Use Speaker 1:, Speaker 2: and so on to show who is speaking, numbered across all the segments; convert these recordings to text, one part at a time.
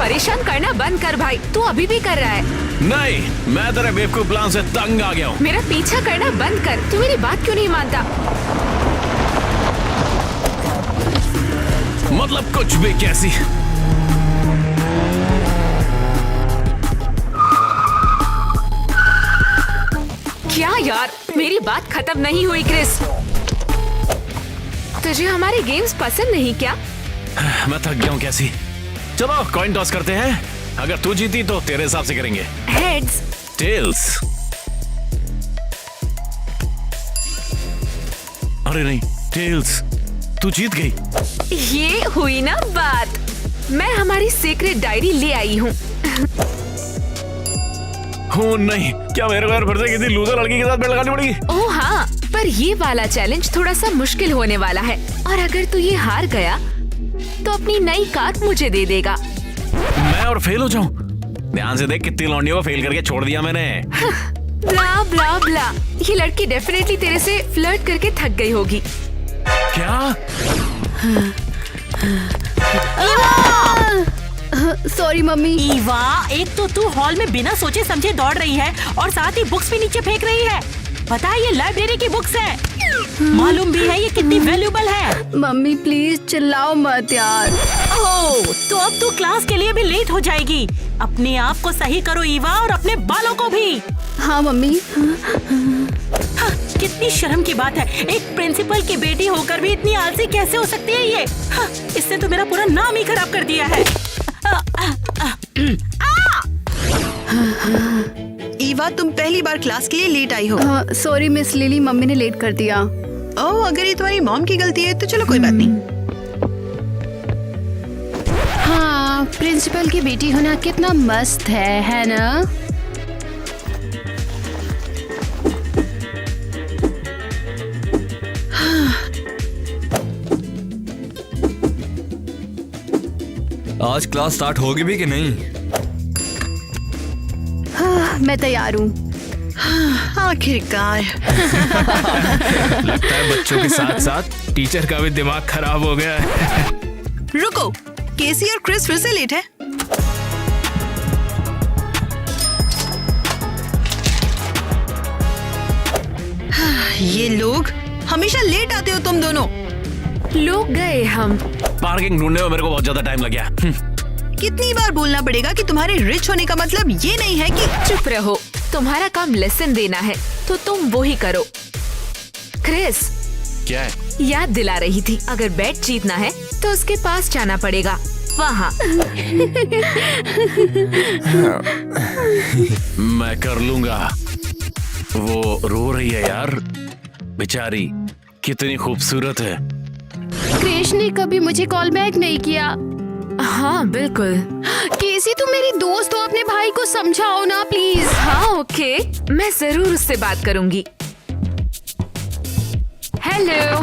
Speaker 1: परेशान करना बंद कर भाई, तू अभी भी कर रहा है।
Speaker 2: नहीं, मैं तेरे बेवकूफ प्लान से तंग आ गया हूँ।
Speaker 1: मेरा पीछा करना बंद कर, तू मेरी बात क्यों नहीं मानता?
Speaker 2: मतलब कुछ भी कैसी?
Speaker 1: क्या यार, मेरी बात खत्म नहीं हुई क्रिस। तुझे हमारे गेम्स पसंद नहीं क्या?
Speaker 2: मैं थक गया हूँ कैसी। चलो कॉइन टॉस करते हैं। अगर तू जीती तो तेरे हिसाब से करेंगे।
Speaker 1: हेड्स।
Speaker 2: टेल्स। अरे नहीं, टेल्स। तू जीत गई।
Speaker 1: ये हुई ना बात। मैं हमारी सीक्रेट डायरी ले आई हूँ।
Speaker 2: हो नहीं, क्या मेरे को फिर से किसी लूजर लड़की के साथ बेट लगानी पड़ेगी?
Speaker 1: ओह हाँ, पर ये वाला चैलेंज थोड़ा सा मुश्किल होने वाला है, और अगर तू ये हार गया तो अपनी नई कार मुझे दे देगा।
Speaker 2: मैं और फेल हो जाऊं? ध्यान से देख, कितनी लौंडियों को फेल करके छोड़ दिया मैंने।
Speaker 1: ब्ला ब्ला ब्ला, ये लड़की डेफिनेटली तेरे से फ्लर्ट करके थक गई होगी।
Speaker 2: क्या?
Speaker 3: Sorry mummy.
Speaker 4: ईवा, एक तो तू हॉल में बिना सोचे समझे दौड़ रही है और साथ ही बुक्स भी नीचे फेंक रही है। पता है ये लाइब्रेरी की बुक्स है, मालूम भी है ये कितनी वैल्यूबल है।
Speaker 3: मम्मी प्लीज चिल्लाओ मत यार।
Speaker 4: ओह, तो अब तू क्लास के लिए भी लेट हो जाएगी। अपने आप को सही करो ईवा, और अपने बालों को भी।
Speaker 3: हाँ मम्मी।
Speaker 4: हाँ, कितनी शर्म की बात है, एक प्रिंसिपल की बेटी होकर भी इतनी आलसी कैसे हो सकती है ये। हाँ, इसने तो मेरा पूरा नाम ही खराब कर दिया है।
Speaker 5: ईवा, तुम पहली बार क्लास के लिए लेट आई हो।
Speaker 3: सॉरी मिस लिली, मम्मी ने लेट कर दिया।
Speaker 5: ओह, अगर ये तुम्हारी मॉम की गलती है तो चलो कोई बात नहीं।
Speaker 3: हाँ, प्रिंसिपल की बेटी होना कितना मस्त है ना?
Speaker 6: आज क्लास स्टार्ट होगी भी कि नहीं?
Speaker 3: हाँ, मैं तैयार हूँ।
Speaker 5: आखिरकार।
Speaker 7: लगता है बच्चों के साथ साथ टीचर का भी दिमाग खराब हो गया है।
Speaker 5: रुको, केसी और क्रिस फिर से लेट है। ये लोग हमेशा लेट आते हो तुम दोनों।
Speaker 1: लोग गए हम।
Speaker 2: पार्किंग ढूंढने में मेरे को बहुत ज्यादा टाइम लग गया।
Speaker 5: कितनी बार बोलना पड़ेगा कि तुम्हारे रिच होने का मतलब ये नहीं है कि।
Speaker 1: चुप रहो, तुम्हारा काम लेसन देना है तो तुम वो ही करो। क्रिस,
Speaker 2: क्या है?
Speaker 1: याद दिला रही थी, अगर बैट जीतना है तो उसके पास जाना पड़ेगा, वहाँ।
Speaker 2: मैं कर लूंगा। वो रो रही है यार, बेचारी, कितनी खूबसूरत है।
Speaker 3: क्रिश ने कभी मुझे कॉल बैक नहीं किया।
Speaker 1: हाँ बिल्कुल।
Speaker 3: केसी, तुम मेरी दोस्त हो, अपने भाई को समझाओ ना प्लीज।
Speaker 1: हाँ ओके, मैं जरूर उससे बात करूंगी। हेलो।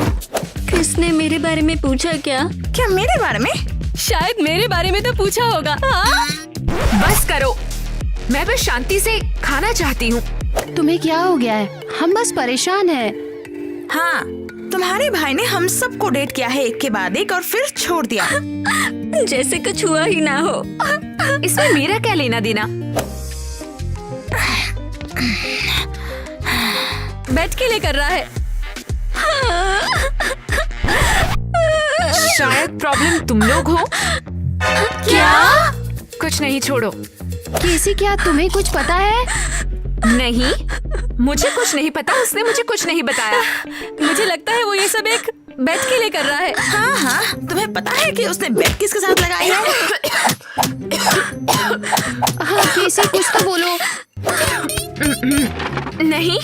Speaker 8: किसने मेरे बारे में पूछा क्या?
Speaker 5: क्या मेरे बारे में?
Speaker 8: शायद मेरे बारे में तो पूछा होगा। हाँ?
Speaker 1: बस करो, मैं बस शांति से खाना चाहती हूँ।
Speaker 3: तुम्हें क्या हो गया है? हम बस परेशान हैं।
Speaker 5: हाँ, तुम्हारे भाई ने हम सबको डेट किया है, एक के बाद एक, और फिर छोड़ दिया।
Speaker 8: जैसे कुछ हुआ ही ना हो।
Speaker 1: इसमें मेरा क्या लेना देना?
Speaker 8: बैठ के लिए कर रहा है।
Speaker 1: शायद प्रॉब्लम तुम लोग हो।
Speaker 3: क्या?
Speaker 1: कुछ नहीं, छोड़ो।
Speaker 3: केसी, क्या तुम्हें कुछ पता है?
Speaker 1: नहीं, मुझे कुछ नहीं पता, उसने मुझे कुछ नहीं बताया।
Speaker 8: मुझे लगता है वो ये सब एक बैठ के लिए कर रहा है।
Speaker 5: हाँ हाँ, तुम्हें पता है कि उसने बेट किसके साथ लगाई है?
Speaker 3: हाँ केसी, कुछ तो बोलो।
Speaker 1: नहीं,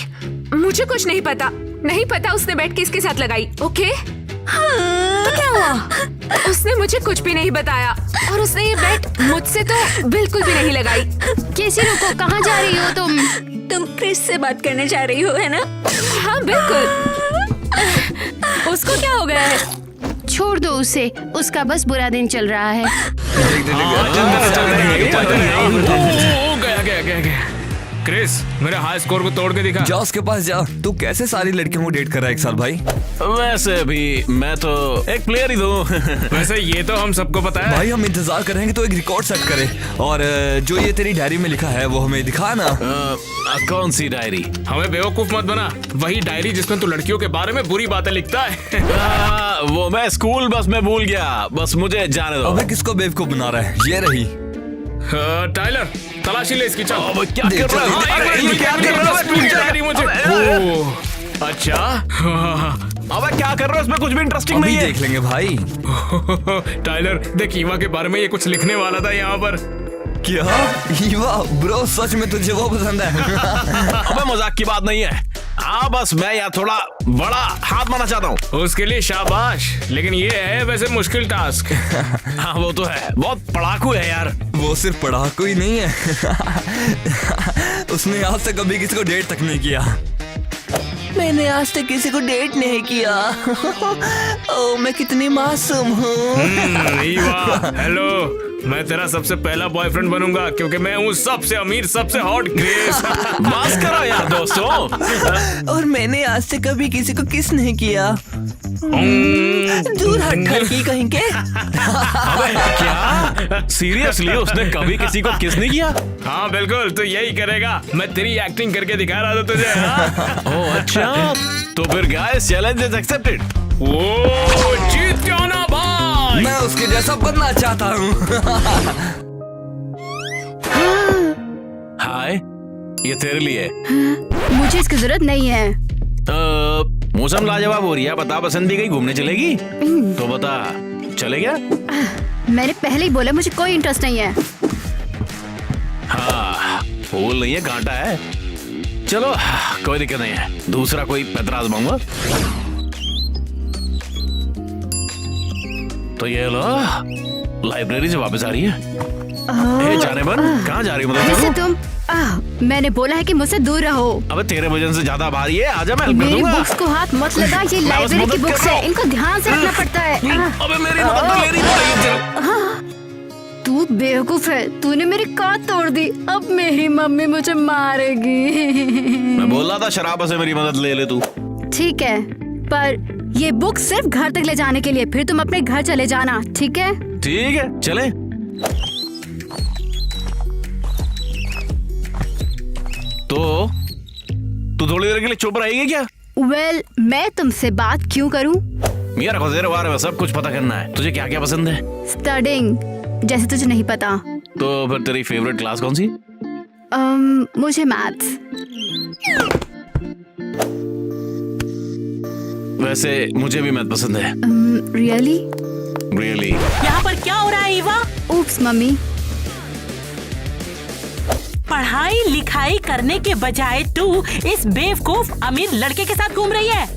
Speaker 1: मुझे कुछ नहीं पता। नहीं पता उसने बैट किसके साथ लगाई। ओके? तो क्या हुआ? उसने मुझे कुछ भी नहीं बताया, और उसने ये बैट मुझसे तो बिल्कुल भी नहीं लगाई।
Speaker 3: केसी रुको, कहाँ जा रही हो तुम?
Speaker 8: तुम क्रिस से बात करने जा रही हो, है ना?
Speaker 1: हाँ बिल्कुल।
Speaker 8: उसको क्या हो गया है?
Speaker 3: छोड़ दो उसे, उसका बस बुरा दिन चल रहा है।
Speaker 2: गया।
Speaker 7: क्रिस, मेरे हाई स्कोर को तोड़ के दिखा।
Speaker 6: जा उसके पास जा। तू कैसे सारी लड़कियों को डेट कर रहा है एक साल भाई?
Speaker 2: वैसे भी मैं तो एक प्लेयर ही हूँ।
Speaker 7: वैसे ये तो हम सबको पता है।
Speaker 6: भाई हम इंतजार करेंगे तो एक रिकॉर्ड सेट करे, और जो ये तेरी डायरी में लिखा है वो हमें दिखा ना।
Speaker 2: कौन सी डायरी?
Speaker 7: हमें बेवकूफ मत बना। वही डायरी जिसमें तू लड़कियों के बारे में बुरी बातें लिखता है।
Speaker 2: वो मैं स्कूल बस में भूल गया, बस मुझे जाने दो।
Speaker 6: अबे किसको बेवकूफ बना रहा है? ये रही।
Speaker 7: टाइलर, तलाशी ले इसकी। चल।
Speaker 2: अब क्या कर रहा है?
Speaker 7: हाँ,
Speaker 2: अरे, ये क्या कर रहा है?
Speaker 7: मुझे। ओह, अच्छा।
Speaker 2: अबे क्या कर रहे हो? इसमें कुछ भी इंटरेस्टिंग
Speaker 6: अभी
Speaker 2: नहीं है।
Speaker 6: देख लेंगे भाई।
Speaker 7: टाइलर देख, ईवा के बारे में ये कुछ लिखने वाला था यहाँ पर।
Speaker 6: क्या ईवा? ब्रो सच में तुझे वो पसंद है?
Speaker 2: अबे मजाक की बात नहीं है। हाँ बस मैं यहाँ थोड़ा बड़ा हाथ मारना चाहता हूँ।
Speaker 7: उसके लिए शाबाश, लेकिन ये है वैसे मुश्किल टास्क।
Speaker 2: हाँ वो तो है, बहुत पढ़ाकू है यार।
Speaker 6: वो सिर्फ पढ़ाकू ही नहीं है, उसने आज तक कभी किसी को डेट तक नहीं किया। मैंने आज तक किसी को डेट नहीं किया। ओ मैं कितनी मासूम हूँ।
Speaker 7: ईवा, हेलो, मैं तेरा सबसे पहला बॉयफ्रेंड बनूंगा क्योंकि मैं हूँ सबसे अमीर, सबसे हॉट क्रिस।
Speaker 2: बस करो यार दोस्तों।
Speaker 6: और मैंने आज तक कभी किसी को किस नहीं किया। दूर हट खड़की कहीं के।
Speaker 2: अबे क्या? सीरियसली उसने कभी किसी को किस नहीं किया?
Speaker 7: हाँ बिल्कुल, तो यही करेगा। मैं तेरी एक्टिंग करके दिखा रहा था तुझे। हाँ?
Speaker 2: ओह अच्छा, तो फिर गाइस चैलेंज इज एक्सेप्टेड।
Speaker 7: वो जीत क्यों ना भाई।
Speaker 6: मैं उसके जैसा बनना चाहता हूँ।
Speaker 2: हाय, ये तेरे लिए।
Speaker 3: मुझे इसकी जरूरत नहीं है।
Speaker 2: मौसम लाजवाब हो रही है, बता पसंद भी कहीं घूमने चलेगी? तो बता, चले क्या?
Speaker 3: मैंने पहले ही बोला मुझे कोई इंटरेस्ट नहीं है।
Speaker 2: हाँ, फूल नहीं है, कांटा है। चलो कोई दिक्कत नहीं है, दूसरा कोई पैतरा आजमाऊंगा। तो ये लो, लाइब्रेरी से वापस आ रही है। ए जाने बन, कहाँ जा रही है?
Speaker 3: वैसे
Speaker 2: मतलब
Speaker 3: तुम मैंने बोला है कि मुझसे दूर रहो।
Speaker 2: अबे तेरे वजन से ज्यादा भारी है, आजा मैं हेल्प कर
Speaker 3: मेरी
Speaker 2: दूंगा।
Speaker 3: बुक्स को हाथ मत लगा, ये
Speaker 2: मैं बस
Speaker 3: लाइब्रेरी की
Speaker 2: मदद
Speaker 3: बुक्स
Speaker 2: कर रहा
Speaker 3: है,
Speaker 2: हूँ।
Speaker 3: इनको ध्यान से रखना पड़ता है।
Speaker 2: अबे मेरी मदद तो ले रही है।
Speaker 3: तू बेवकूफ है, तूने मेरी कान तोड़ दी। अब मेरी मम्मी मुझे मारेगी।
Speaker 2: मैं बोल रहा था शराब से मेरी मदद ले ले तू।
Speaker 3: ठीक है, पर ये बुक सिर्फ घर तक ले जाने के लिए, फिर तुम अपने घर चले जाना, ठीक है?
Speaker 2: ठीक है, चले। तो तू थोड़ी देर के लिए चुप रहेगी क्या?
Speaker 3: वेल, मैं तुमसे बात क्यों करूं?
Speaker 2: मेरा को तेरे बारे में सब कुछ पता करना है। तुझे क्या क्या पसंद है?
Speaker 3: स्टडिंग, जैसे तुझे नहीं पता।
Speaker 2: तो फिर तेरी फेवरेट क्लास कौन सी?
Speaker 3: मुझे मैथ्स।
Speaker 2: वैसे मुझे भी मैथ पसंद है।
Speaker 3: रियली?
Speaker 2: रियली?
Speaker 4: यहाँ पर क्या हो रहा है ईवा?
Speaker 3: Oops mummy.
Speaker 4: पढ़ाई लिखाई करने के बजाय तू इस बेवकूफ अमीर लड़के के साथ घूम रही है।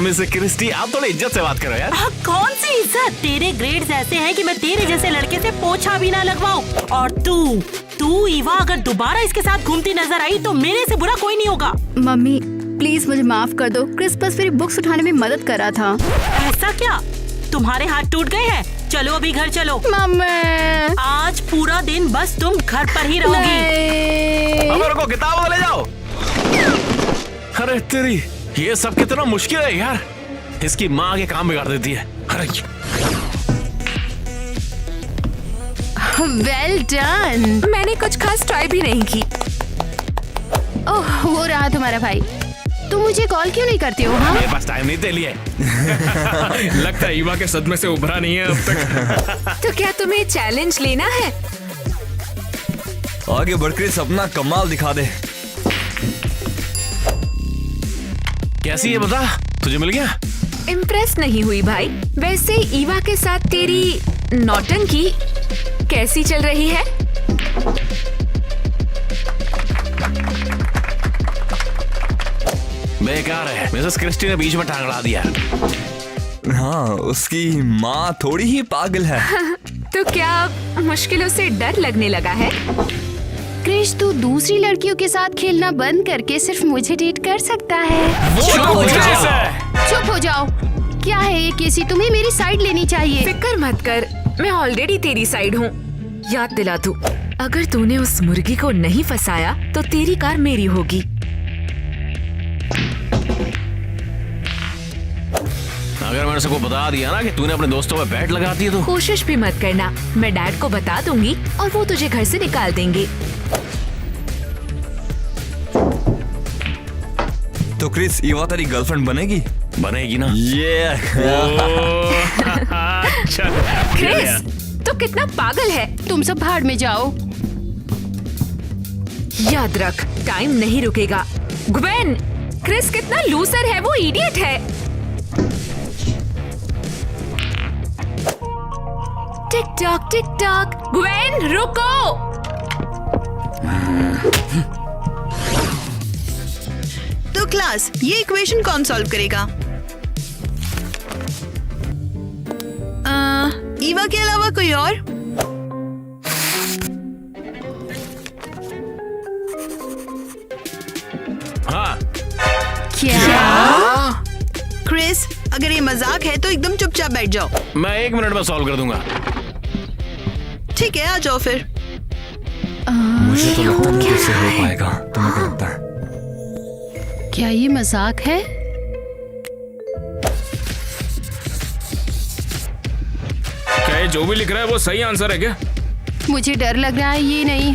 Speaker 2: मिस्टर क्रिस्टी, आप थोड़ी इज्जत से बात करो यार।
Speaker 4: कौन सी इज्जत? तेरे ग्रेड्स ऐसे हैं कि मैं तेरे जैसे लड़के से पोछा भी ना लगवाऊं। और तू ईवा अगर दोबारा इसके साथ घूमती नजर आई तो मेरे से बुरा कोई नहीं होगा।
Speaker 3: मम्मी प्लीज मुझे माफ कर दो, क्रिस बस मेरी बुक्स उठाने में मदद कर रहा था।
Speaker 4: ऐसा क्या? तुम्हारे हाथ टूट गए हैं? चलो अभी घर चलो।
Speaker 3: मम्मी
Speaker 4: आज पूरा दिन बस तुम घर पर ही रहोगी।
Speaker 3: नहीं।
Speaker 2: अब रुको, किताब ले जाओ। अरे तेरी, ये सब कितना मुश्किल है यार। इसकी माँ आगे काम बिगाड़ देती है। अरे
Speaker 3: वेल डन।
Speaker 1: मैंने कुछ खास ट्राई भी नहीं की।
Speaker 3: ओह, वो रहा तुम्हारा भाई। तुम मुझे कॉल क्यों नहीं करती हो? हाँ,
Speaker 2: मेरे पास टाइम नहीं, तेरे लिए।
Speaker 7: लगता है ईवा के सदमे से उभरा नहीं है अब तक।
Speaker 1: तो क्या तुम्हें चैलेंज लेना है?
Speaker 6: आगे बढ़कर सपना कमाल दिखा दे।
Speaker 2: कैसी है बता, तुझे मिल गया?
Speaker 1: इम्प्रेस नहीं हुई भाई। वैसे ईवा के साथ तेरी नौटंकी कैसी चल रही है?
Speaker 2: बेकार है, मिसेस क्रिस्टी ने बीच में टांग अड़ा दिया।
Speaker 6: हाँ, उसकी माँ थोड़ी ही पागल है।
Speaker 1: तो क्या मुश्किलों से डर लगने लगा है?
Speaker 3: क्रिश तू दूसरी लड़कियों के साथ खेलना बंद करके सिर्फ मुझे डेट कर सकता है। चुप हो जाओ। क्या है ये केसी, तुम्हें मेरी साइड लेनी चाहिए।
Speaker 1: फिक्र मत कर, मैं ऑलरेडी तेरी साइड हूँ। याद दिला तू। अगर तूने उस मुर्गी को नहीं फंसाया तो तेरी कार मेरी होगी।
Speaker 2: अगर मैंने सबको बता दिया ना कि तूने अपने दोस्तों पे बैट लगा दी तो
Speaker 1: कोशिश भी मत करना, मैं डैड को बता दूंगी और वो तुझे घर से निकाल देंगे।
Speaker 6: तो क्रिस, ईवा तेरी गर्लफ्रेंड बनेगी?
Speaker 2: बनेगी ना।
Speaker 6: ये
Speaker 7: अच्छा
Speaker 1: क्रिस, तो कितना पागल है।
Speaker 3: तुम सब भाड़ में जाओ।
Speaker 1: याद रख, टाइम नहीं रुकेगा। ग्वेन, क्रिस कितना लूजर है, वो इडियट है। टिक टॉक, ग्वेन रुको।
Speaker 5: तो क्लास, ये इक्वेशन कौन सॉल्व करेगा? ईवा के अलावा कोई और?
Speaker 2: हाँ।
Speaker 3: क्या?
Speaker 5: क्रिस, अगर ये मजाक है तो एकदम चुपचाप बैठ जाओ।
Speaker 2: मैं 1 मिनट में सॉल्व कर दूंगा।
Speaker 5: ठीक है, आ जाओ फिर।
Speaker 6: मुझे तो लगता नहीं कैसे हो पाएगा। तुम्हें क्या लगता है?
Speaker 3: क्या ये मजाक है?
Speaker 7: क्या ये जो भी लिख रहा है वो सही आंसर है क्या?
Speaker 3: मुझे डर लग रहा है ये नहीं।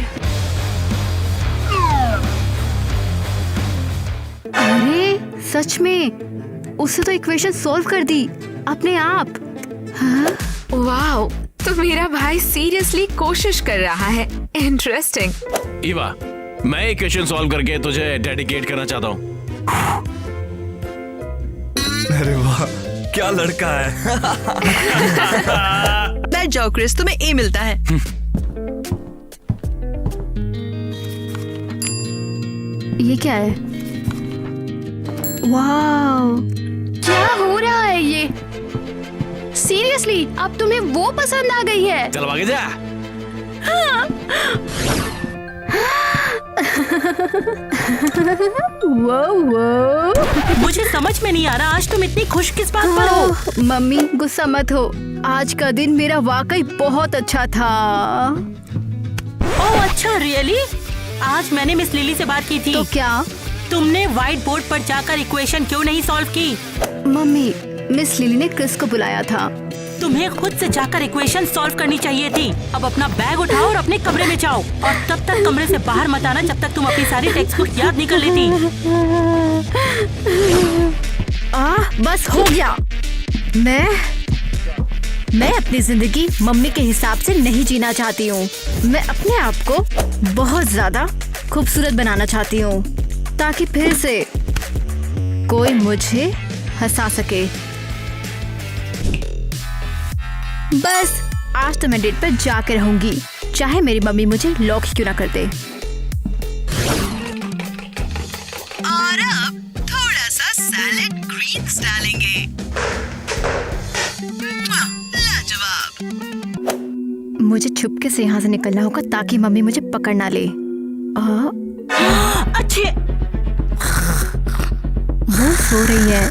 Speaker 3: अरे सच में, उससे तो इक्वेशन सॉल्व कर दी अपने आप। हाँ?
Speaker 1: वाओ, तो मेरा भाई सीरियसली कोशिश कर रहा है। इंटरेस्टिंग।
Speaker 2: ईवा, मैं इक्वेशन सॉल्व करके तुझे डेडिकेट करना चाहता हूँ।
Speaker 6: अरे वाह, क्या लड़का है।
Speaker 5: बैठ जाओ क्रिस, तुम्हें ए मिलता है।
Speaker 3: ये क्या है? वाओ, क्या हो रहा है ये? सीरियसली, अब तुम्हें वो पसंद आ गई है?
Speaker 2: चल आगे जा।
Speaker 4: मुझे समझ में नहीं आ रहा, आज तुम इतनी खुश किस बात पर हो?
Speaker 3: मम्मी गुस्सा मत हो, आज का दिन मेरा वाकई बहुत अच्छा था।
Speaker 4: ओह अच्छा, रियली? आज मैंने मिस लिली से बात की थी।
Speaker 3: तो क्या?
Speaker 4: तुमने व्हाइट बोर्ड पर जाकर इक्वेशन क्यों नहीं सॉल्व की?
Speaker 3: मम्मी, मिस लिली ने क्रिस को बुलाया था।
Speaker 4: तुम्हें खुद से जाकर इक्वेशन सॉल्व करनी चाहिए थी। अब अपना बैग उठाओ और अपने कमरे में जाओ, और तब तक कमरे से बाहर मत आना जब तक तुम अपनी सारी टेक्स्ट बुक याद नहीं कर लेती।
Speaker 8: बस हो गया। मैं अपनी जिंदगी मम्मी के हिसाब से नहीं जीना चाहती हूँ। मैं अपने आप को बहुत ज्यादा खूबसूरत बनाना चाहती हूँ ताकि फिर से कोई मुझे हंसा सके। बस आज तो मैं डेट पर जाकर रहूंगी, चाहे मेरी मम्मी मुझे लॉक क्यों ना कर दे।
Speaker 5: और अब थोड़ा सा सैलेड ग्रीन्स डालेंगे। लाजवाब।
Speaker 3: मुझे छुपके से यहाँ से निकलना होगा ताकि मम्मी मुझे पकड़ ना ले।
Speaker 4: अच्छे,
Speaker 3: वो सो रही है,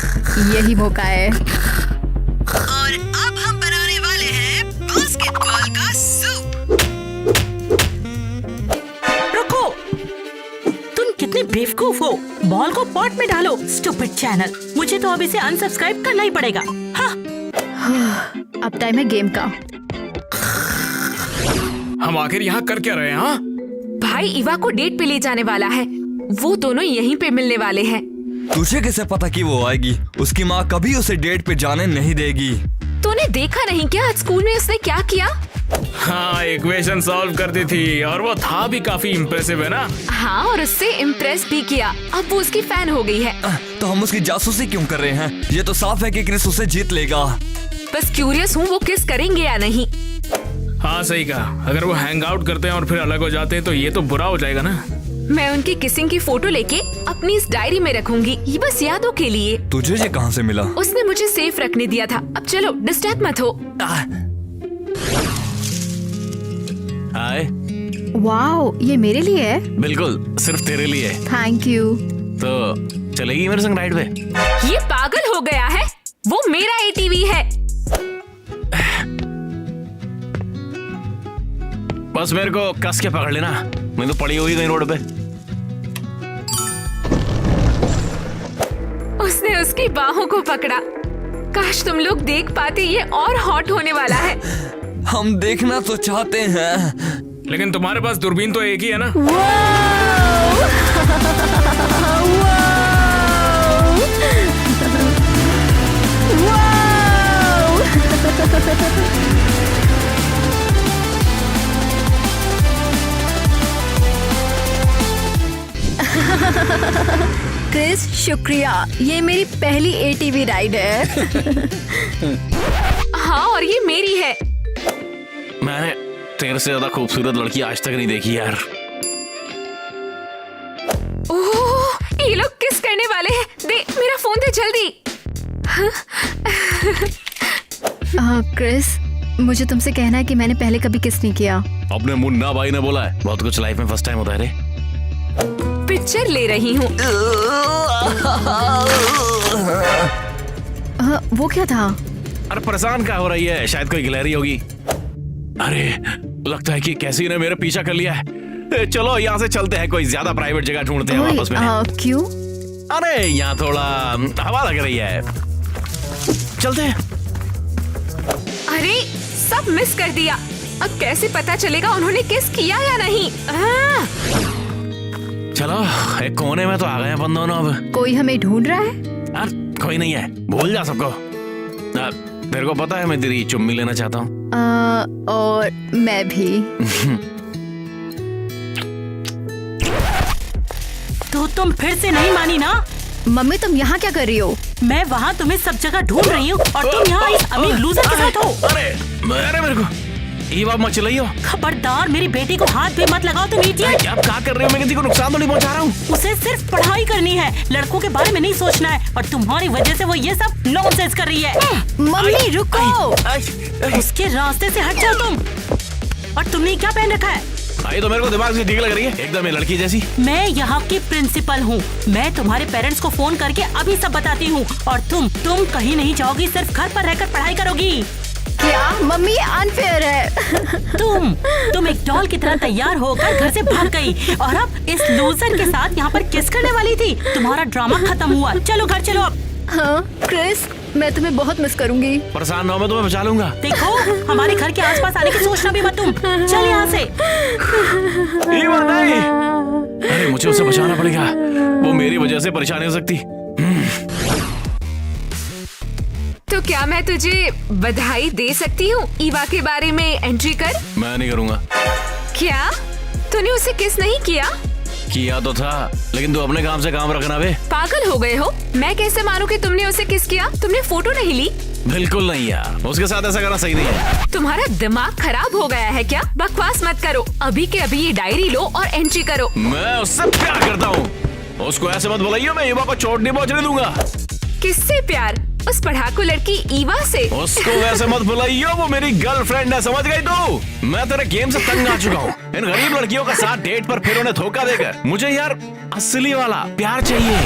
Speaker 3: यही मौका है।
Speaker 5: और अब हम बनाने वाले हैं बास्केटबॉल का सूप।
Speaker 4: रुको, तुम कितने बेवकूफ हो। बॉल को पॉट में डालो, स्टूपिड चैनल। मुझे तो अब इसे अनसब्सक्राइब करना ही पड़ेगा। हाँ।
Speaker 3: अब टाइम है गेम का।
Speaker 7: हम आखिर यहाँ कर क्या रहे हैं? हाँ,
Speaker 1: भाई ईवा को डेट पे ले जाने वाला है। वो दोनों यहीं पे मिलने वाले हैं।
Speaker 6: तुझे कैसे पता कि वो आएगी? उसकी माँ कभी उसे डेट पे जाने नहीं देगी।
Speaker 1: तूने देखा नहीं क्या आज स्कूल में उसने क्या किया?
Speaker 7: हाँ, इक्वेशन सॉल्व करती थी और वो था भी काफी इम्प्रेसिव है ना।
Speaker 1: हाँ, और उससे इम्प्रेस भी किया। अब वो उसकी फैन हो गई है।
Speaker 6: तो हम उसकी जासूसी क्यों कर रहे हैं? ये तो साफ है कि क्रिस उसे जीत लेगा।
Speaker 1: बस क्यूरियस हूँ वो किस करेंगे या नहीं।
Speaker 7: हाँ सही कहा, अगर वो हैंग आउट करते हैं और फिर अलग हो जाते हैं तो ये तो बुरा हो जाएगा ना।
Speaker 1: मैं उनकी किसिंग की फोटो लेके अपनी इस डायरी में रखूंगी, ये बस यादों के लिए।
Speaker 6: तुझे ये कहाँ से मिला?
Speaker 1: उसने मुझे सेफ रखने दिया था। अब चलो, डिस्ट्रैक्ट मत हो।
Speaker 2: हाय।
Speaker 3: वाओ, ये मेरे लिए है?
Speaker 2: बिल्कुल, सिर्फ तेरे लिए।
Speaker 3: Thank you.
Speaker 2: तो चलेगी मेरे संग राइड पे?
Speaker 1: ये पागल हो गया है, वो मेरा एटीवी है।
Speaker 2: बस मेरे को कस के पकड़ लेना, मैं तो पड़ी हुई कहीं रोड पे।
Speaker 1: उसने उसकी बाहों को पकड़ा। काश तुम लोग देख पाते, ये और हॉट होने वाला है।
Speaker 6: हम देखना तो चाहते हैं,
Speaker 7: लेकिन तुम्हारे पास दूरबीन तो एक ही है ना।
Speaker 8: क्रिस शुक्रिया, ये मेरी पहली ATV राइड है।
Speaker 1: हाँ, और ये मेरी है।
Speaker 2: मैंने तेरे से ज्यादा खूबसूरत लड़की आज तक नहीं देखी यार।
Speaker 1: ओह, ये लोग किस करने वाले हैं? दे मेरा फोन दे जल्दी।
Speaker 8: क्रिस, मुझे तुमसे कहना है कि मैंने पहले कभी किस नहीं किया।
Speaker 2: अपने मुन्ना भाई ने बोला है, बहुत कुछ लाइफ में फर्स्ट टाइम होता है रे।
Speaker 1: पिक्चर ले रही हूँ।
Speaker 8: वो क्या था?
Speaker 2: अरे परेशान क्या हो रही है, शायद कोई गिलहरी होगी। अरे लगता है कि कैसी ने मेरा पीछा कर लिया है। चलो यहाँ से चलते हैं, कोई ज्यादा प्राइवेट जगह ढूंढते हैं वापस में।
Speaker 8: क्यों?
Speaker 2: अरे यहाँ थोड़ा हवा लग रही है, चलते हैं।
Speaker 1: अरे सब मिस कर दिया। अब कैसे पता चलेगा उन्होंने किस किया या नहीं?
Speaker 2: चलो एक कोने में तो आ गए हैं अपन दोनों। अब
Speaker 8: कोई हमें ढूंढ रहा है?
Speaker 2: यार कोई नहीं है, भूल जा सबको। तेरे को पता है मैं तेरी चुम्मी लेना चाहता हूँ।
Speaker 8: और मैं भी।
Speaker 4: तो तुम फिर से नहीं मानी ना?
Speaker 8: मम्मी तुम यहाँ क्या कर रही हो?
Speaker 4: मैं वहाँ तुम्हें सब जगह ढूंढ रही हूँ और तुम यहाँ इस अमीर लूजर के साथ हो।
Speaker 2: अरे मेरे को ये बात मत चलाइयो।
Speaker 4: खबरदार, मेरी बेटी को हाथ भी मत लगाओ तुम इडियट।
Speaker 2: क्या कर रहे हो? मैं किसी को नुकसान तो नहीं पहुंचा रहा हूँ।
Speaker 4: उसे सिर्फ पढ़ाई करनी है, लड़कों के बारे में नहीं सोचना है, और तुम्हारी वजह से वो ये सब नॉनसेंस कर रही है।
Speaker 8: मम्मी रुको।
Speaker 4: उसके रास्ते से हट जाओ तुम। और तुमने क्या पहन रखा है?
Speaker 2: भाई तो मेरे को दिमाग से ठीक लग रही है, एकदम ये लड़की जैसी।
Speaker 4: मैं यहाँ की प्रिंसिपल हूँ। मैं तुम्हारे पेरेंट्स को फोन करके अभी सब बताती हूँ, और तुम कहीं नहीं जाओगी, सिर्फ घर पर रहकर पढ़ाई करोगी।
Speaker 8: क्या मम्मी, ये अनफेयर है।
Speaker 4: तुम एक डॉल की तरह तैयार होकर घर से भाग गई, और अब इस लूजर के साथ यहाँ पर किस करने वाली थी? तुम्हारा ड्रामा खत्म हुआ, चलो घर चलो अब।
Speaker 8: हाँ क्रिस, मैं तुम्हें बहुत मिस करूंगी।
Speaker 2: परेशान ना हो, मैं तुम्हें बचा लूंगा।
Speaker 4: देखो, हमारे घर के आसपास आने की सोचना भी मत तुम। चल यहाँ से।
Speaker 2: ईवा नहीं। अरे मुझे उसे बचाना पड़ेगा, वो मेरी वजह से परेशान हो सकती।
Speaker 1: तो क्या मैं तुझे बधाई दे सकती हूँ ईवा के बारे में एंट्री कर?
Speaker 2: मैं नहीं करूँगा।
Speaker 1: क्या तूने उसे किस नहीं किया?
Speaker 2: किया तो था, लेकिन तू अपने काम से काम रखना बे।
Speaker 1: पागल हो गए हो? मैं कैसे मानूं कि तुमने उसे किस किया? तुमने फोटो नहीं ली?
Speaker 2: बिल्कुल नहीं यार, उसके साथ ऐसा करना सही नहीं है।
Speaker 1: तुम्हारा दिमाग खराब हो गया है क्या? बकवास मत करो, अभी के अभी ये डायरी लो और एंट्री करो।
Speaker 2: मैं उससे प्यार करता हूँ, उसको ऐसे मत बुलाइए, मैं ईवा को चोट नहीं पहुँचने दूंगा।
Speaker 1: किससे प्यार? उस पढ़ाकू लड़की ईवा से?
Speaker 2: उसको वैसे मत बुलाइयो, वो मेरी गर्लफ्रेंड है, समझ गई तू? मैं तेरे गेम से तंग आ चुका हूँ, इन गरीब लड़कियों का साथ डेट पर फिर उन्हें धोखा देकर। मुझे यार असली वाला प्यार चाहिए।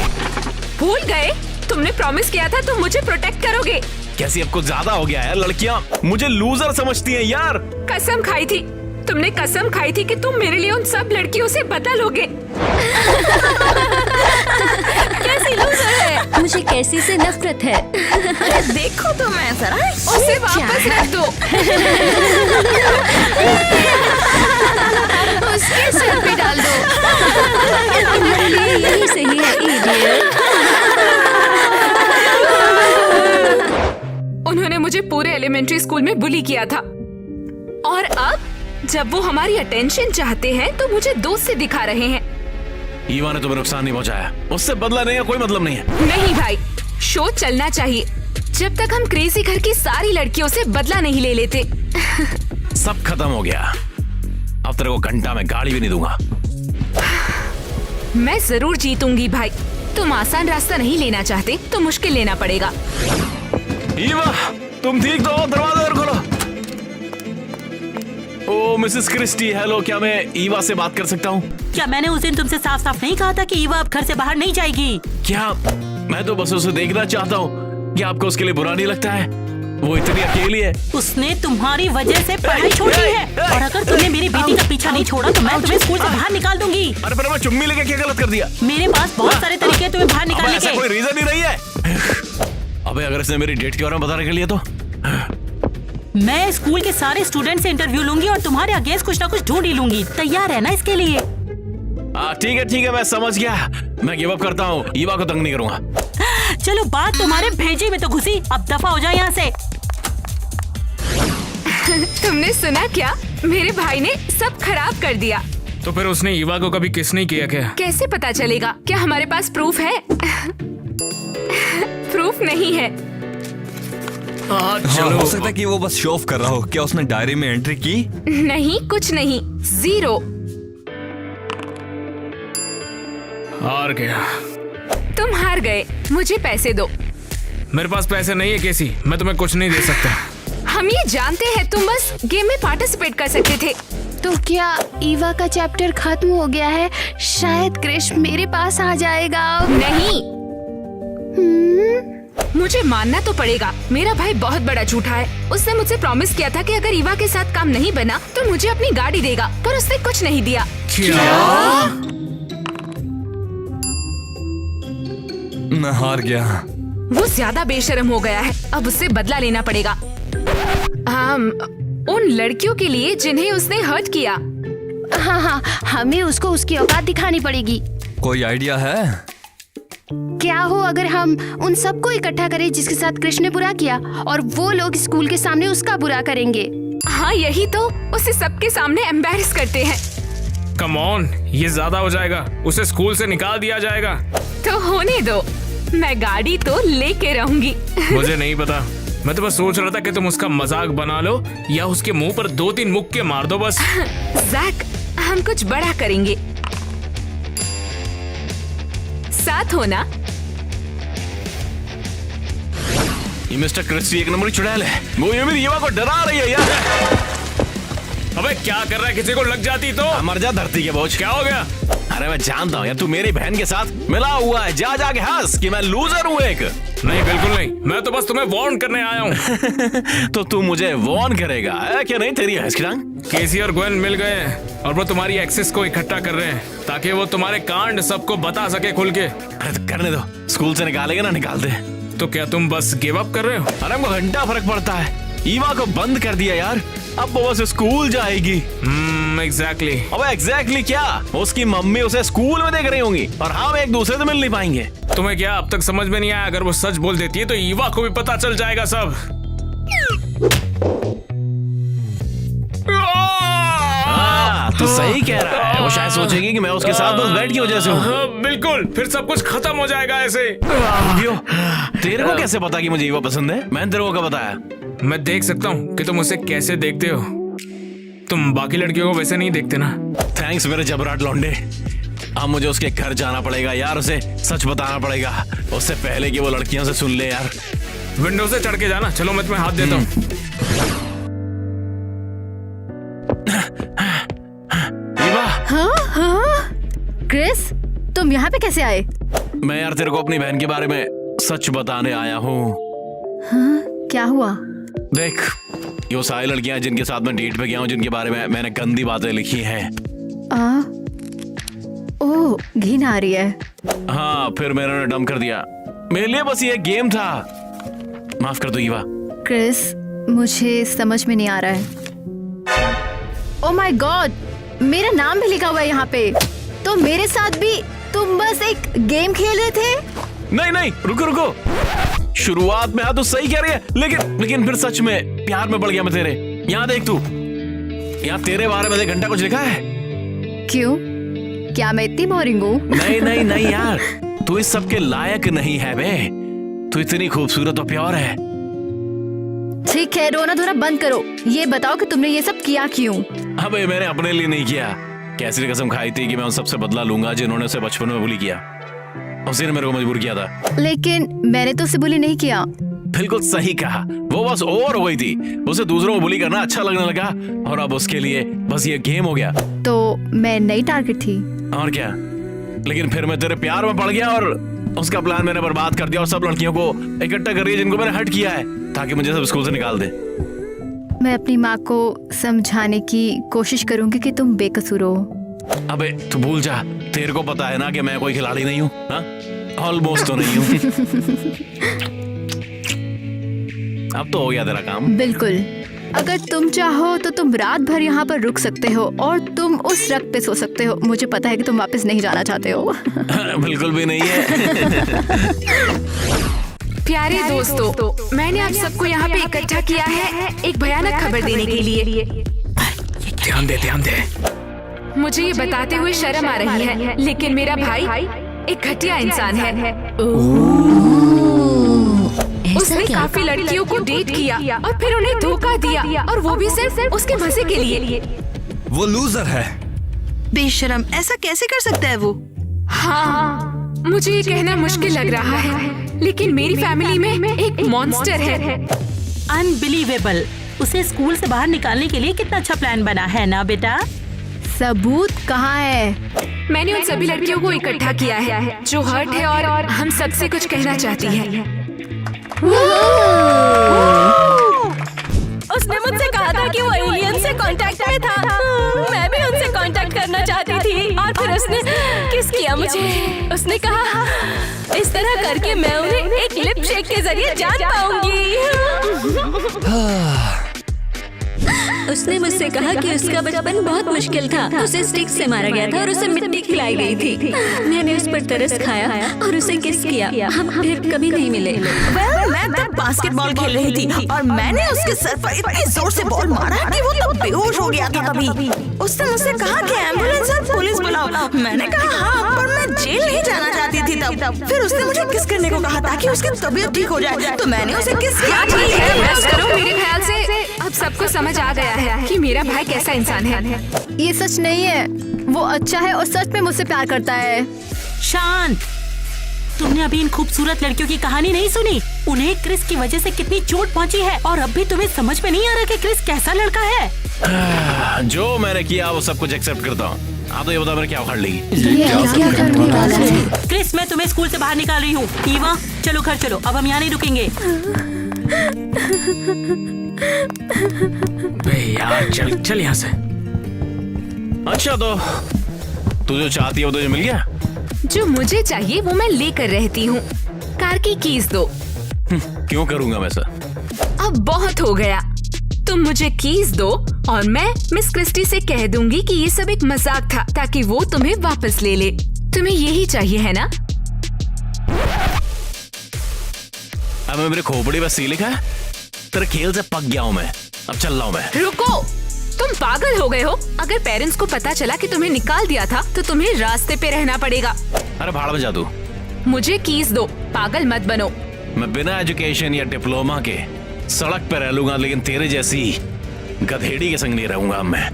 Speaker 1: भूल गए? तुमने प्रॉमिस किया था तुम मुझे प्रोटेक्ट करोगे।
Speaker 2: कैसी अब कुछ ज्यादा हो गया है, लड़कियाँ मुझे लूजर समझती हैं यार।
Speaker 1: कसम खाई थी, तुमने कसम खाई थी कि तुम मेरे लिए उन सब लड़कियों से बदला लोगे। कैसी लूजर है?
Speaker 8: मुझे कैसी से नफरत है।
Speaker 5: अरे देखो तो मैं जरा,
Speaker 1: उसे वापस रख दो।
Speaker 8: उसके सर पे डाल दो। तुम्हारे लिए यही सही है इडियट।
Speaker 1: उन्होंने मुझे पूरे एलिमेंट्री स्कूल में बुली किया था, और अब जब वो हमारी अटेंशन चाहते हैं तो मुझे दोस्त से दिखा रहे हैं।
Speaker 2: ईवा ने तुम्हें नुकसान नहीं पहुंचाया, उससे बदला नहीं है, कोई मतलब नहीं है।
Speaker 1: नहीं भाई, शो चलना चाहिए जब तक हम क्रेजी घर की सारी लड़कियों से बदला नहीं ले लेते।
Speaker 2: सब खत्म हो गया, अब तेरे को घंटा में गाड़ी भी नहीं दूंगा।
Speaker 1: मैं जरूर जीतूंगी भाई। तुम आसान रास्ता नहीं लेना चाहते तो मुश्किल लेना पड़ेगा।
Speaker 2: ईवा तुम ठीक तो हो? दरवाजा और खोलो। ओ मिसेस क्रिस्टी, हेलो, क्या मैं ईवा से बात कर सकता हूँ?
Speaker 4: क्या मैंने उस दिन तुमसे साफ साफ नहीं कहा था कि ईवा अब घर से बाहर नहीं जाएगी?
Speaker 2: क्या मैं तो बस उसे देखना चाहता हूँ, क्या आपको उसके लिए बुरा नहीं लगता है? वो इतनी अकेली है।
Speaker 4: उसने तुम्हारी वजह से पढ़ाई छोड़ी है, और अगर तुमने मेरी बेटी का पीछा नहीं छोड़ा तो मैं तुम्हें स्कूल से बाहर निकाल दूंगी।
Speaker 2: अरे पर मैं चुम्मी लेके क्या गलत कर दिया?
Speaker 4: मेरे पास बहुत सारे तरीके हैं तुम्हें बाहर निकालने
Speaker 2: ऐसा कोई
Speaker 4: के।
Speaker 2: रीजन ही नहीं है। अबे अगर इसने मेरी डेट के बारे में बताने के लिए तो
Speaker 4: मैं स्कूल के सारे स्टूडेंट से इंटरव्यू लूंगी और तुम्हारे अगेंस्ट कुछ ना कुछ ढूंढ ही लूंगी। तैयार है ना इसके लिए?
Speaker 2: ठीक है, मैं समझ गया। मैं गिव अप करता हूँ, ईवा को तंग नहीं करूंगा।
Speaker 4: चलो बात तुम्हारे भेजे में तो घुसी, अब दफा हो जाए यहाँ से।
Speaker 1: तुमने सुना क्या? मेरे भाई ने सब खराब कर दिया।
Speaker 7: तो फिर उसने ईवा को कभी किस नहीं किया क्या?
Speaker 1: कैसे पता चलेगा? क्या हमारे पास प्रूफ है? प्रूफ नहीं है।
Speaker 6: हाँ, हो सकता है कि वो बस शो ऑफ कर रहा हो। क्या उसने डायरी में एंट्री की?
Speaker 1: नहीं, कुछ नहीं, 0।
Speaker 7: हार गया।
Speaker 1: तुम हार गए, मुझे पैसे दो।
Speaker 7: मेरे पास पैसे नहीं है केसी, मैं तुम्हें कुछ नहीं दे सकता।
Speaker 1: हम ये जानते हैं, तुम बस गेम में पार्टिसिपेट कर सकते थे।
Speaker 3: तो क्या ईवा का चैप्टर खत्म हो गया है? शायद क्रिश मेरे पास आ जाएगा।
Speaker 1: नहीं, मुझे मानना तो पड़ेगा, मेरा भाई बहुत बड़ा झूठा है। उसने मुझसे प्रॉमिस किया था कि अगर ईवा के साथ काम नहीं बना तो मुझे अपनी गाड़ी देगा, पर उसने कुछ नहीं दिया।
Speaker 6: मैं हार गया।
Speaker 1: वो ज्यादा बेशर्म हो गया है, अब उससे बदला लेना पड़ेगा। उन लड़कियों के लिए जिन्हें उसने हर्ट किया।
Speaker 3: हाँ, हमें उसको उसकी औकात दिखानी पड़ेगी।
Speaker 6: कोई आइडिया है?
Speaker 3: क्या हो अगर हम उन सबको इकट्ठा करें जिसके साथ कृष्ण ने बुरा किया, और वो लोग स्कूल के सामने उसका बुरा करेंगे।
Speaker 1: हाँ, यही तो, उसे सबके सामने एम्बैरेस करते हैं।
Speaker 7: कम ऑन, ये ज्यादा हो जाएगा। उसे स्कूल से निकाल दिया जाएगा।
Speaker 1: तो होने दो, मैं गाड़ी तो लेके रहूंगी।
Speaker 7: मुझे नहीं पता, मैं तो बस सोच रहा था कि तुम उसका मजाक बना लो या उसके मुंह पर 2-3 मुक्के मार दो बस।
Speaker 1: जैक, हम कुछ बड़ा करेंगे, साथ हो ना?
Speaker 2: ये मिस्टर क्रिस्टी एक नंबर की चुड़ैल है। वो ये मेरी ईवा को डरा रही है यार।
Speaker 7: अबे क्या कर रहा है? किसी को लग जाती तो
Speaker 2: मर जा धरती के बोझ।
Speaker 7: क्या हो गया?
Speaker 2: अरे मैं जानता हूँ यार, तू मेरी बहन के साथ मिला हुआ है। जा जाके हंस कि मैं लूजर हूँ एक।
Speaker 7: नहीं, बिल्कुल नहीं, मैं तो बस तुम्हें वार्न करने आया हूँ।
Speaker 2: तो तू मुझे वार्न करेगा क्या? नहीं तेरी हंस की टांग।
Speaker 7: केसी और ग्वेन मिल गए हैं और वो तुम्हारी एक्सेस को इकट्ठा कर रहे हैं ताकि वो तुम्हारे कांड सबको बता सके खुल के।
Speaker 2: अरे तो करने दो, स्कूल से निकालेंगे ना, निकाल दे।
Speaker 7: तो क्या तुम बस गिव अप कर रहे हो?
Speaker 2: अरे हमको घंटा फर्क पड़ता है। ईवा को बंद कर दिया यार, अब वो बस स्कूल जाएगी।
Speaker 7: एग्जैक्टली।
Speaker 2: अबे एग्जैक्टली क्या? उसकी मम्मी उसे स्कूल में देख रही होंगी और हम एक दूसरे से मिल नहीं पाएंगे।
Speaker 7: तुम्हें क्या अब तक समझ में नहीं आया? अगर वो सच बोल देती है तो ईवा को भी पता चल जाएगा सब।
Speaker 2: तू सही कह रहा है। वो शायद सोचेगी कि मैं उसके साथ बस बैठ की वजह से हूँ।
Speaker 7: बिल्कुल, फिर सब कुछ खत्म हो जाएगा ऐसे।
Speaker 2: क्यों? तेरे को कैसे पता कि मुझे ईवा पसंद है? मैंने तेरे को क्या बताया?
Speaker 7: मैं देख सकता हूँ कि तुम उसे कैसे देखते हो। तुम बाकी लड़कियों को वैसे नहीं देखते ना।
Speaker 2: थैंक्स मेरे जबराट लौंडे। अब मुझे उसके घर जाना पड़ेगा यार, उसे सच बताना पड़ेगा उससे पहले कि वो लड़कियों से सुन ले यार।
Speaker 7: विंडो से चढ़ के जाना। चलो मैं तुम्हें हाथ देता हूँ।
Speaker 8: हाँ? क्रिस, तुम यहाँ पे कैसे आए?
Speaker 2: मैं यार तेरे को अपनी बहन के बारे में सच बताने आया हूँ।
Speaker 8: हाँ, क्या हुआ?
Speaker 2: देख, ये वो सारी लड़कियां जिनके साथ मैं डेट पे गया हूँ, जिनके बारे में मैंने गंदी बातें लिखी हैं।
Speaker 8: ओह, घिन आ रही है।
Speaker 2: हाँ, फिर मैंने डंप कर दिया। मेरे लिए बस ये गेम था। माफ कर दो ईवा।
Speaker 8: क्रिस, मुझे समझ में नहीं आ रहा है। ओह माय गॉड, मेरा नाम भी लिखा हुआ है यहाँ पे। तो मेरे साथ भी तुम बस एक गेम खेल रहे थे?
Speaker 2: नहीं, रुको। शुरुआत में हाँ तो सही कह रही है, लेकिन फिर सच में प्यार में पड़ गया मैं तेरे। यहाँ देख तू, यहाँ तेरे बारे में घंटा कुछ लिखा है।
Speaker 8: क्यों? क्या मैं इतनी बोरिंग हूँ?
Speaker 2: नहीं यार, तू इस सब के लायक नहीं है बे। तू इतनी खूबसूरत और प्योर है।
Speaker 8: ठीक है, रोना धोना बंद करो। ये बताओ कि तुमने ये सब किया क्यों?
Speaker 2: अबे मैंने अपने लिए नहीं किया। कैसी कसम खाई थी कि मैं उन सबसे बदला लूंगा जिन्होंने उसे बचपन में बुली किया। उसी ने मेरे को मजबूर किया था।
Speaker 8: लेकिन मैंने तो उसे बुली नहीं किया।
Speaker 2: बिल्कुल सही कहा, वो बस ओवर हो गई थी। उसे दूसरों को बुली करना अच्छा लगने लगा और अब उसके लिए बस ये गेम हो गया।
Speaker 8: तो मैं नई टारगेट थी।
Speaker 2: और क्या, लेकिन फिर मैं तेरे प्यार में पड़ गया और उसका प्लान मैंने बर्बाद कर दिया और सब लड़कियों को इकट्ठा कर दिया जिनको मैंने हर्ट किया है। ताकि मुझे सब स्कूल से निकाल दे।
Speaker 8: मैं अपनी माँ को समझाने की कोशिश करूंगी कि तुम बेकसूर हो।
Speaker 2: अबे तू भूल जा, तेरे को पता है ना कि मैं कोई खिलाड़ी नहीं हूँ। ऑलमोस्ट तो नहीं हूँ। अब तो हो गया तेरा काम।
Speaker 8: बिल्कुल, अगर तुम चाहो तो तुम रात भर यहाँ पर रुक सकते हो और तुम उस रग पे सो सकते हो। मुझे पता है कि तुम वापस नहीं जाना चाहते हो।
Speaker 2: बिल्कुल भी नहीं है।
Speaker 1: प्यारे दोस्तों, मैंने आप सबको यहाँ पे इकट्ठा किया है एक भयानक खबर देने के लिए।
Speaker 7: ध्यान दे, ध्यान दे।
Speaker 1: मुझे ये बताते हुए शर्म आ रही है, लेकिन मेरा भाई एक घटिया इंसान है। उसने काफी लड़कियों को डेट किया और फिर उन्हें धोखा दिया, और वो भी सिर्फ उसके मजे के लिए।
Speaker 6: वो लूजर है।
Speaker 5: बेशरम, ऐसा कैसे कर सकता है वो?
Speaker 1: हाँ, मुझे ये कहना मुश्किल लग रहा है, लेकिन मेरी फैमिली में एक मॉन्स्टर है।
Speaker 4: अनबिलीवेबल। उसे स्कूल से बाहर निकालने के लिए कितना अच्छा प्लान बना है ना बेटा।
Speaker 8: सबूत कहाँ है?
Speaker 1: मैंने उन सभी लड़कियों को इकट्ठा किया है जो हर्ट है और हम सबसे कुछ कहना चाहती है।
Speaker 9: उसने मुझसे कहा था कि वो एलियन से कांटेक्ट में था। मैं भी उनसे कांटेक्ट करना चाहती थी, और फिर उसने किस किया मुझे। उसने कहा इस तरह करके मैं उन्हें एक लिप शेक के जरिए जान पाऊंगी।
Speaker 10: उसने मुझसे कहा कि उसका बचपन बहुत मुश्किल था। उसे स्टिक से मारा गया था और उसे मिट्टी खिलाई गई थी। मैंने उस पर तरस खाया और उसे किस किया। हम फिर कभी नहीं मिले।
Speaker 5: मैं तब बास्केटबॉल खेल रही थी और मैंने उसके सर पर इतनी जोर से बॉल मारा कि वो तब बेहोश हो गया था। तभी उसने मुझसे कहा कि एम्बुलेंस और पुलिस बुलाओ। मैंने कहा हाँ, पर मैं जेल नहीं जाना चाहती थी तब। फिर उसने मुझे किस करने को कहा ताकि उसकी तबीयत ठीक हो जाए, तो मैंने उसे किस किया।
Speaker 1: ठीक है, बस करो। मेरे ख्याल से अब सबको समझ आ गया है कि मेरा भाई कैसा इंसान है।
Speaker 8: ये सच नहीं है। वो अच्छा है और सच में मुझसे प्यार करता है।
Speaker 4: शांत। तुमने अभी इन खूबसूरत लड़कियों की कहानी नहीं सुनी। उन्हें क्रिस की वजह से कितनी चोट पहुंची है, और अब भी तुम्हें समझ में नहीं आ रहा कि क्रिस कैसा लड़का है।
Speaker 2: जो मैंने किया वो सब कुछ एक्सेप्ट करता हूँ। आप तो ये बताओ, मैंने क्या उखाड़ ली?
Speaker 4: क्रिस, मैं तुम्हें स्कूल से बाहर निकाल रही हूँ। ईवा, चलो घर चलो। अब हम यहाँ नहीं रुकेंगे।
Speaker 7: बे यार, चल चल यहाँ से।
Speaker 2: अच्छा, तो तू जो चाहती है वो तुझे मिल गया?
Speaker 1: जो मुझे चाहिए वो मैं लेकर रहती हूँ। कार की कीज दो।
Speaker 2: क्यों करूंगा मैं सर?
Speaker 1: अब बहुत हो गया। तुम मुझे कीज दो और मैं मिस क्रिस्टी से कह दूंगी कि ये सब एक मजाक था, ताकि वो तुम्हें वापस ले ले। तुम्हें यही चाहिए है ना?
Speaker 2: अब मैं मेरे खोपड़ी बस सी लिखा है। तेरे खेल से पक गया हूँ मैं। अब चल रहा हूँ मैं।
Speaker 1: रुको, तुम पागल हो गए हो? अगर पेरेंट्स को पता चला कि तुम्हें निकाल दिया था तो तुम्हें रास्ते पे रहना पड़ेगा।
Speaker 2: अरे भाड़ में जा तू।
Speaker 1: मुझे कीज दो, पागल मत बनो।
Speaker 2: मैं बिना एजुकेशन या डिप्लोमा के सड़क पे रह लूंगा, लेकिन तेरे जैसी गधेड़ी के संग नहीं रहूंगा मैं।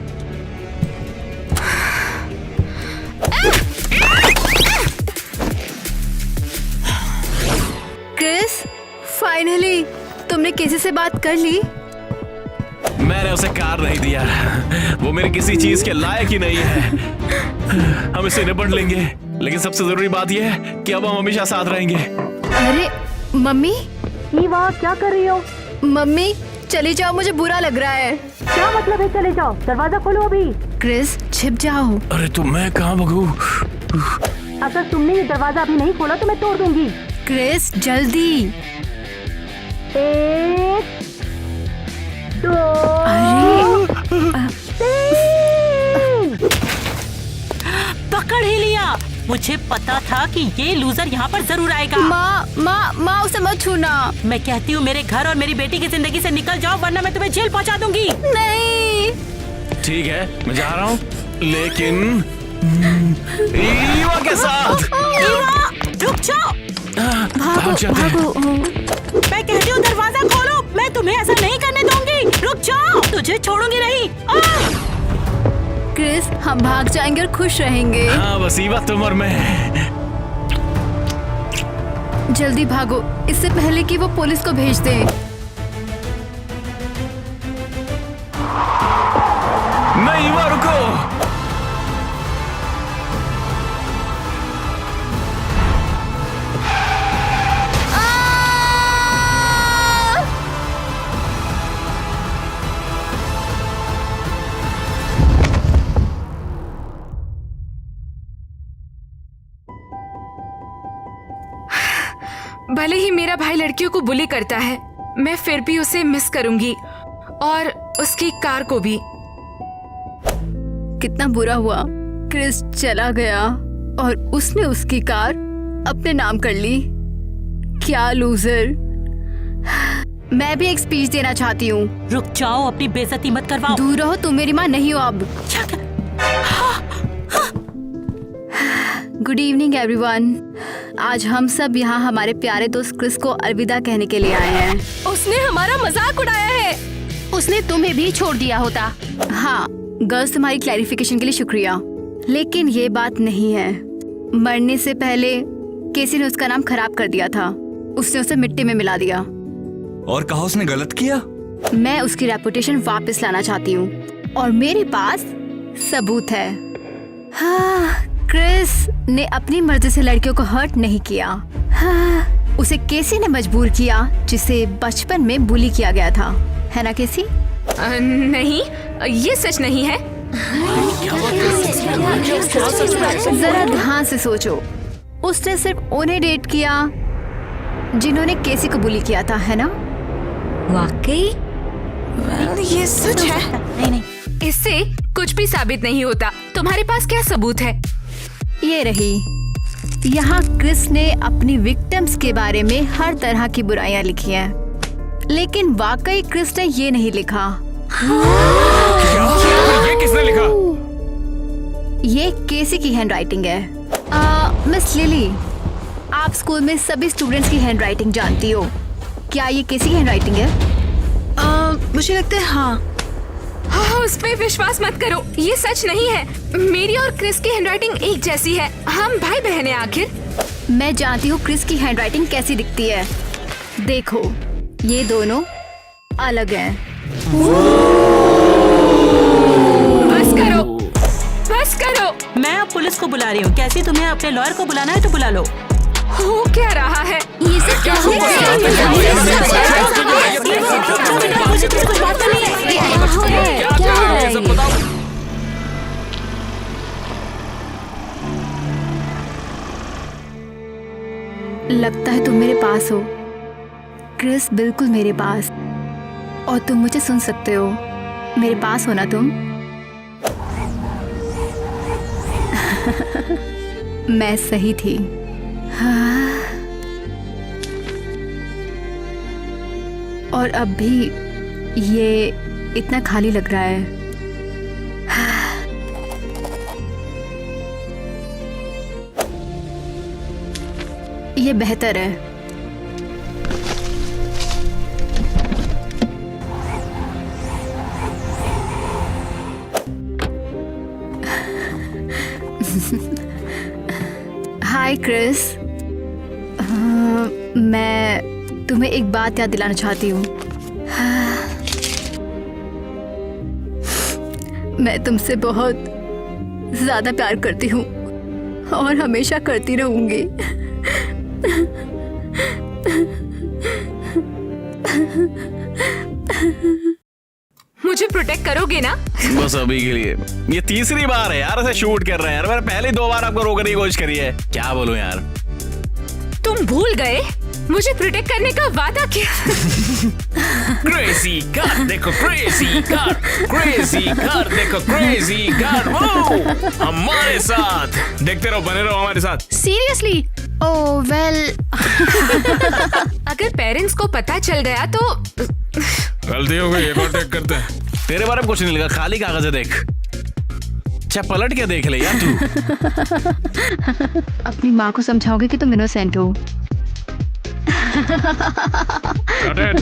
Speaker 8: क्रिस, फाइनली तुमने किसी से बात कर ली?
Speaker 2: मैंने उसे कार नहीं दिया। वो मेरी किसी चीज के लायक ही नहीं है। हम इसे निपट लेंगे, लेकिन सबसे जरूरी बात यह है कि अब हम हमेशा साथ रहेंगे।
Speaker 8: अरे मम्मी,
Speaker 4: ईवा, क्या कर रही हो?
Speaker 8: मम्मी चली जाओ, मुझे बुरा लग रहा है।
Speaker 4: क्या मतलब है चले जाओ? दरवाजा खोलो अभी।
Speaker 8: क्रिस, छिप जाओ।
Speaker 2: अरे तो मैं कहाँ भगूं?
Speaker 4: अगर तुमने ये दरवाजा अभी नहीं खोला तो मैं तोड़ दूंगी।
Speaker 8: क्रिस, जल्दी।
Speaker 4: 1, 2, पकड़ ही लिया। मुझे पता था कि ये लूजर यहाँ पर जरूर आएगा।
Speaker 8: माँ उसे मत छूना।
Speaker 4: मैं कहती हूँ मेरे घर और मेरी बेटी की जिंदगी से निकल जाओ, वरना मैं तुम्हें जेल पहुँचा दूंगी।
Speaker 8: नहीं।
Speaker 2: ठीक है, मैं जा रहा हूँ, लेकिन ईवा के साथ।
Speaker 4: ईवा, रुक जाओ।
Speaker 8: भागो।
Speaker 4: मैं कहती हूँ दरवाजा खोलो। मैं तुम्हें ऐसा नहीं करने दूंगी। रुक जाओ, तुझे छोड़ूंगी नहीं।
Speaker 8: क्रिस, हम भाग जाएंगे और खुश रहेंगे।
Speaker 2: हाँ, बस ईवा तुम और मैं।
Speaker 8: जल्दी भागो, इससे पहले कि वो पुलिस को भेज दे।
Speaker 2: नहीं ईवा, रुको।
Speaker 1: भले ही मेरा भाई लड़कियों को बुली करता है, मैं फिर भी उसे मिस करूंगी और उसकी कार को भी।
Speaker 8: कितना बुरा हुआ, क्रिस चला गया और उसने उसकी कार अपने नाम कर ली। क्या लूजर। मैं भी एक स्पीच देना चाहती हूँ।
Speaker 4: रुक जाओ, अपनी बेइज्जती मत करवाओ।
Speaker 8: दूर रहो, तुम मेरी माँ नहीं हो अब। Good evening everyone. आज हम सब यहाँ हमारे प्यारे दोस्त क्रिस को अलविदा कहने के लिए आए हैं।
Speaker 9: उसने हमारा मजाक उड़ाया है।
Speaker 3: उसने तुम्हें भी छोड़ दिया होता।
Speaker 8: हाँ गर्ल्स, तुम्हारी क्लैरिफिकेशन के लिए शुक्रिया, लेकिन ये बात नहीं है। मरने से पहले केसी ने उसका नाम खराब कर दिया था। उसने उसे मिट्टी में मिला दिया।
Speaker 6: और कहा उसने गलत किया?
Speaker 8: मैं उसकी रेपुटेशन वापस लाना चाहती हूँ और मेरे पास सबूत है। हाँ, क्रिस ने अपनी मर्जी से लड़कियों को हर्ट नहीं किया। हाँ, उसे केसी ने मजबूर किया, जिसे बचपन में बुली किया गया था, है ना केसी?
Speaker 1: नहीं, ये सच नहीं है।
Speaker 8: जरा ध्यान से सोचो, उसने सिर्फ उन्हें डेट किया जिन्होंने केसी को बुली किया था, है ना?
Speaker 10: वाकई?
Speaker 5: ये सच है।
Speaker 4: नहीं,
Speaker 1: इससे कुछ भी साबित नहीं होता। तुम्हारे पास क्या सबूत है?
Speaker 8: ये रही। यहाँ क्रिस ने अपनी विक्टिम्स के बारे में हर तरह की बुराइयां लिखी हैं, लेकिन वाकई क्रिस ने ये नहीं लिखा।
Speaker 7: ये किसने लिखा?
Speaker 8: ये केसी की हैंडराइटिंग है। मिस लिली, आप स्कूल में सभी स्टूडेंट्स की हैंडराइटिंग जानती हो, क्या ये केसी की हैंडराइटिंग है?
Speaker 5: मुझे लगता है हाँ।
Speaker 1: हाँ, उस पे विश्वास मत करो, ये सच नहीं है। मेरी और क्रिस की हैंडराइटिंग एक जैसी है। हम भाई बहन हैं आखिर।
Speaker 8: मैं जानती हूँ क्रिस की हैंडराइटिंग कैसी दिखती है। देखो, ये दोनों अलग हैं।
Speaker 1: बस करो, बस करो।
Speaker 4: मैं अब पुलिस को बुला रही हूँ। कैसी, तुम्हें अपने लॉयर को बुलाना है तो बुला लो।
Speaker 1: हो क्या रहा है?
Speaker 3: ये सब क्या हो रहा है?
Speaker 4: मुझे तो कुछ बात नहीं है।
Speaker 3: क्या हो रहा है? क्या हो रहा है ये?
Speaker 8: लगता है तुम मेरे पास हो क्रिस, बिल्कुल मेरे पास, और तुम मुझे सुन सकते हो। मेरे पास हो ना तुम? मैं सही थी। हाँ। और अब भी ये इतना खाली लग रहा है। ये बेहतर है। हाय क्रिस, मैं तुम्हें एक बात याद दिलाना चाहती हूँ। मैं तुमसे बहुत ज्यादा प्यार करती हूँ और हमेशा करती रहूंगी।
Speaker 1: मुझे प्रोटेक्ट करोगे ना?
Speaker 2: बस अभी के लिए। ये तीसरी बार है यार ऐसे शूट कर रहे हैं यार। मैंने पहले 2 बार आपको रोकने की कोशिश करी है। क्या बोलूं यार?
Speaker 1: तुम भूल गए मुझे प्रोटेक्ट करने का वादा किया।
Speaker 7: क्रेजी कार देखो, क्रेजी कार, क्रेजी कार देखो, क्रेजी कार। वो हमारे साथ देखते रहो, बने रहो हमारे साथ।
Speaker 3: सीरियसली? ओह वेल।
Speaker 1: अगर पेरेंट्स को पता चल गया तो
Speaker 7: गलती हो गई, कॉन्टेक्ट करते हैं।
Speaker 2: तेरे बारे में कुछ नहीं लिखा, खाली कागज है देख। अच्छा पलट के देख ले यार तू।
Speaker 8: अपनी माँ को समझाओगे कि तुम इनोसेंट हो।
Speaker 7: Got it.